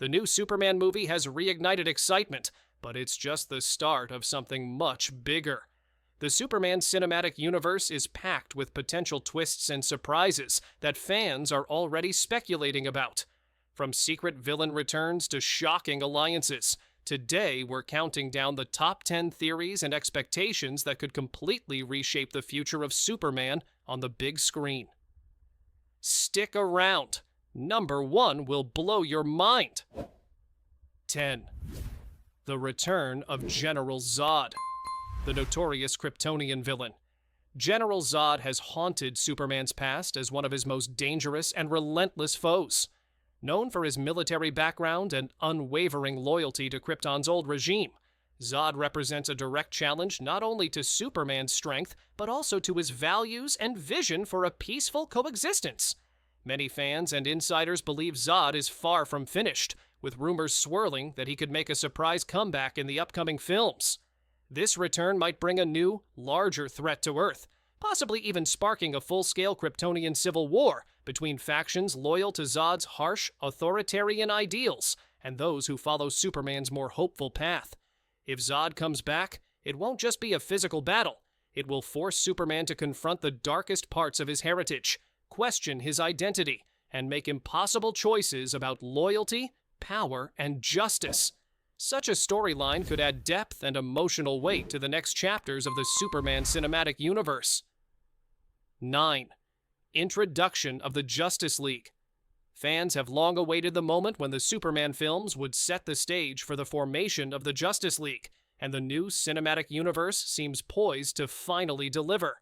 The new Superman movie has reignited excitement, but it's just the start of something much bigger. The Superman cinematic universe is packed with potential twists and surprises that fans are already speculating about. From secret villain returns to shocking alliances, today we're counting down the top 10 theories and expectations that could completely reshape the future of Superman on the big screen. Stick around. Number 1 will blow your mind. 10. The return of General Zod, the notorious Kryptonian villain. General Zod has haunted Superman's past as one of his most dangerous and relentless foes. Known for his military background and unwavering loyalty to Krypton's old regime, Zod represents a direct challenge not only to Superman's strength, but also to his values and vision for a peaceful coexistence. Many fans and insiders believe Zod is far from finished, with rumors swirling that he could make a surprise comeback in the upcoming films. This return might bring a new, larger threat to Earth, possibly even sparking a full-scale Kryptonian civil war between factions loyal to Zod's harsh, authoritarian ideals and those who follow Superman's more hopeful path. If Zod comes back, it won't just be a physical battle. It will force Superman to confront the darkest parts of his heritage, question his identity, and make impossible choices about loyalty, power, and justice. Such a storyline could add depth and emotional weight to the next chapters of the Superman cinematic universe. 9. Introduction of the Justice League. Fans have long awaited the moment when the Superman films would set the stage for the formation of the Justice League, and the new cinematic universe seems poised to finally deliver.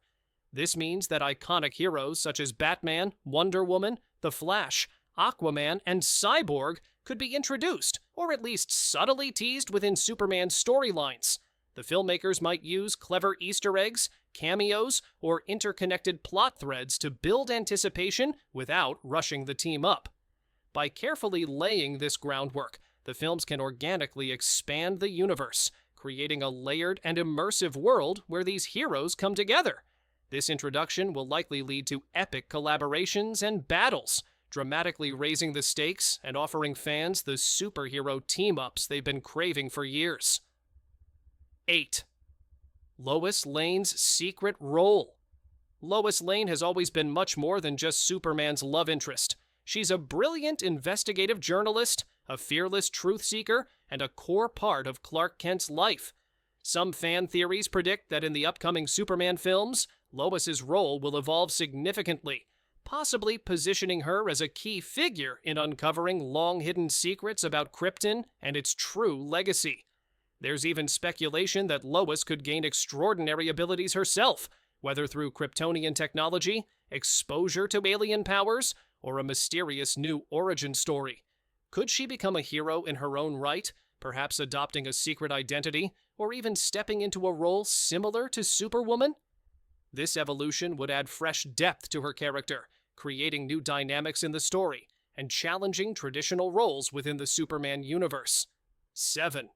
This means that iconic heroes such as Batman, Wonder Woman, The Flash, Aquaman, and Cyborg could be introduced, or at least subtly teased within Superman's storylines. The filmmakers might use clever Easter eggs, cameos, or interconnected plot threads to build anticipation without rushing the team up. By carefully laying this groundwork, the films can organically expand the universe, creating a layered and immersive world where these heroes come together. This introduction will likely lead to epic collaborations and battles, dramatically raising the stakes and offering fans the superhero team-ups they've been craving for years. 8. Lois Lane's secret role. Lois Lane has always been much more than just Superman's love interest. She's a brilliant investigative journalist, a fearless truth seeker, and a core part of Clark Kent's life. Some fan theories predict that in the upcoming Superman films, Lois's role will evolve significantly, possibly positioning her as a key figure in uncovering long-hidden secrets about Krypton and its true legacy. There's even speculation that Lois could gain extraordinary abilities herself, whether through Kryptonian technology, exposure to alien powers, or a mysterious new origin story. Could she become a hero in her own right, perhaps adopting a secret identity, or even stepping into a role similar to Superwoman? This evolution would add fresh depth to her character, creating new dynamics in the story, and challenging traditional roles within the Superman universe. 7.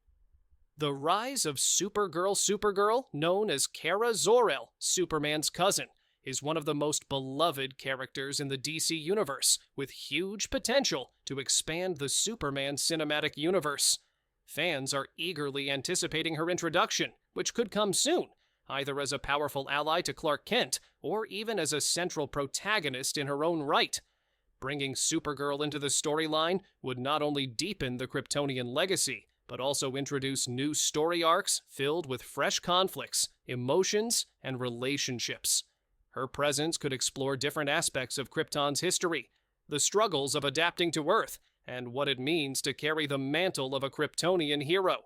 The rise of Supergirl, known as Kara Zor-El, Superman's cousin, is one of the most beloved characters in the DC universe, with huge potential to expand the Superman cinematic universe. Fans are eagerly anticipating her introduction, which could come soon, either as a powerful ally to Clark Kent, or even as a central protagonist in her own right. Bringing Supergirl into the storyline would not only deepen the Kryptonian legacy, but also introduce new story arcs filled with fresh conflicts, emotions, and relationships. Her presence could explore different aspects of Krypton's history, the struggles of adapting to Earth, and what it means to carry the mantle of a Kryptonian hero.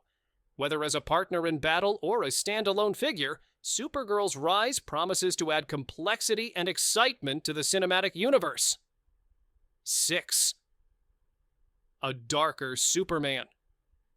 Whether as a partner in battle or a standalone figure, Supergirl's rise promises to add complexity and excitement to the cinematic universe. 6. A darker Superman.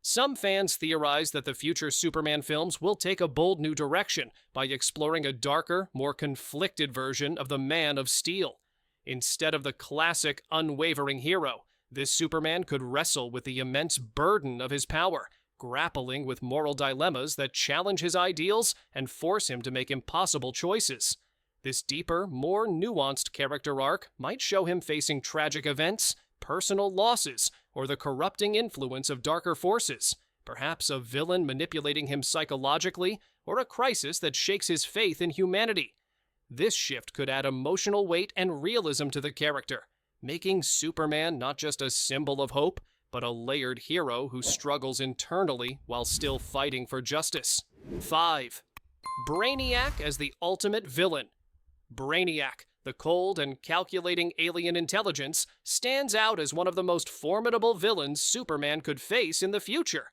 Some fans theorize that the future Superman films will take a bold new direction by exploring a darker, more conflicted version of the Man of Steel. Instead of the classic, unwavering hero, this Superman could wrestle with the immense burden of his power, grappling with moral dilemmas that challenge his ideals and force him to make impossible choices. This deeper, more nuanced character arc might show him facing tragic events, personal losses, or the corrupting influence of darker forces, perhaps a villain manipulating him psychologically, or a crisis that shakes his faith in humanity. This shift could add emotional weight and realism to the character, making Superman not just a symbol of hope, but a layered hero who struggles internally while still fighting for justice. 5. Brainiac as the ultimate villain. Brainiac, the cold and calculating alien intelligence, stands out as one of the most formidable villains Superman could face in the future.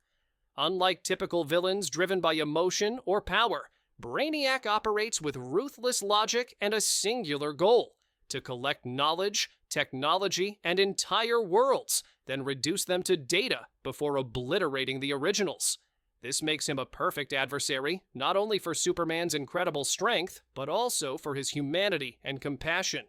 Unlike typical villains driven by emotion or power, Brainiac operates with ruthless logic and a singular goal: to collect knowledge, technology, and entire worlds, then reduce them to data before obliterating the originals. This makes him a perfect adversary, not only for Superman's incredible strength, but also for his humanity and compassion.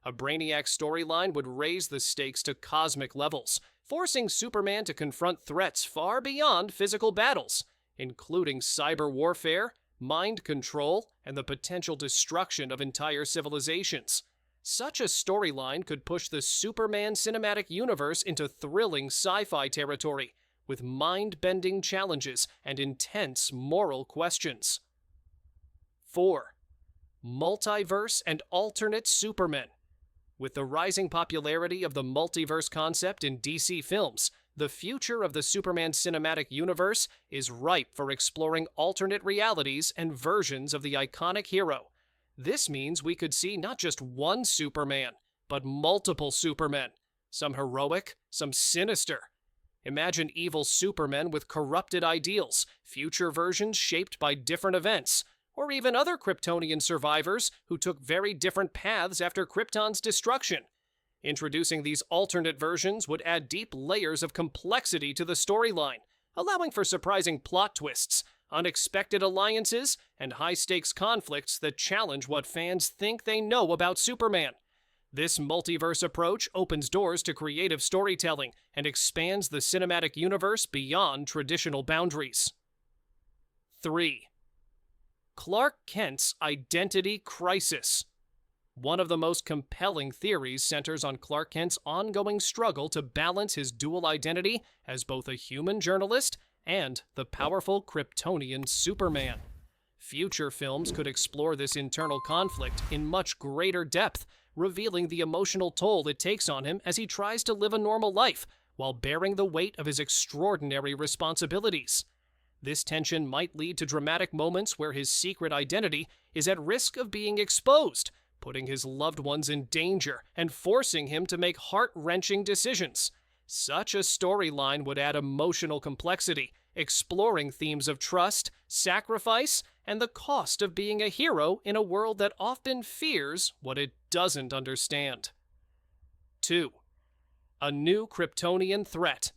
A Brainiac storyline would raise the stakes to cosmic levels, forcing Superman to confront threats far beyond physical battles, including cyber warfare, mind control, and the potential destruction of entire civilizations. Such a storyline could push the Superman cinematic universe into thrilling sci-fi territory, with mind-bending challenges and intense moral questions. 4. Multiverse and alternate Supermen. With the rising popularity of the multiverse concept in DC films, the future of the Superman cinematic universe is ripe for exploring alternate realities and versions of the iconic hero. This means we could see not just one Superman, but multiple Supermen, some heroic, some sinister. Imagine evil Supermen with corrupted ideals, future versions shaped by different events, or even other Kryptonian survivors who took very different paths after Krypton's destruction. Introducing these alternate versions would add deep layers of complexity to the storyline, allowing for surprising plot twists, unexpected alliances, and high-stakes conflicts that challenge what fans think they know about Superman. This multiverse approach opens doors to creative storytelling and expands the cinematic universe beyond traditional boundaries. 3. Clark Kent's identity crisis. One of the most compelling theories centers on Clark Kent's ongoing struggle to balance his dual identity as both a human journalist and the powerful Kryptonian Superman. Future films could explore this internal conflict in much greater depth, revealing the emotional toll it takes on him as he tries to live a normal life while bearing the weight of his extraordinary responsibilities. This tension might lead to dramatic moments where his secret identity is at risk of being exposed, putting his loved ones in danger and forcing him to make heart-wrenching decisions. Such a storyline would add emotional complexity, exploring themes of trust, sacrifice, and the cost of being a hero in a world that often fears what it doesn't understand. 2. A new Kryptonian threat.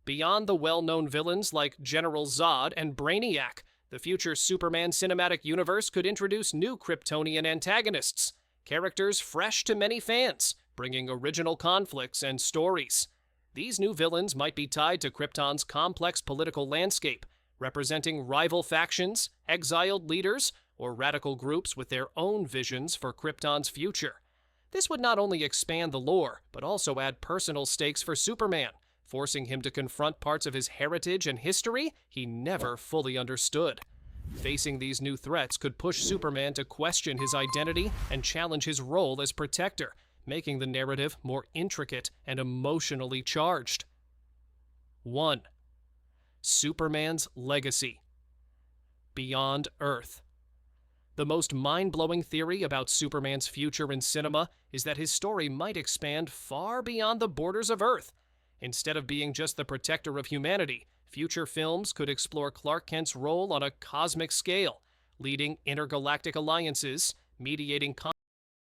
Beyond the well-known villains like General Zod and Brainiac, the future Superman cinematic universe could introduce new Kryptonian antagonists, characters fresh to many fans, bringing original conflicts and stories. These new villains might be tied to Krypton's complex political landscape, representing rival factions, exiled leaders, or radical groups with their own visions for Krypton's future. This would not only expand the lore, but also add personal stakes for Superman, forcing him to confront parts of his heritage and history he never fully understood. Facing these new threats could push Superman to question his identity and challenge his role as protector, making the narrative more intricate and emotionally charged. 1. Superman's legacy. Beyond Earth. The most mind-blowing theory about Superman's future in cinema is that his story might expand far beyond the borders of Earth. Instead of being just the protector of humanity, future films could explore Clark Kent's role on a cosmic scale, leading intergalactic alliances, mediating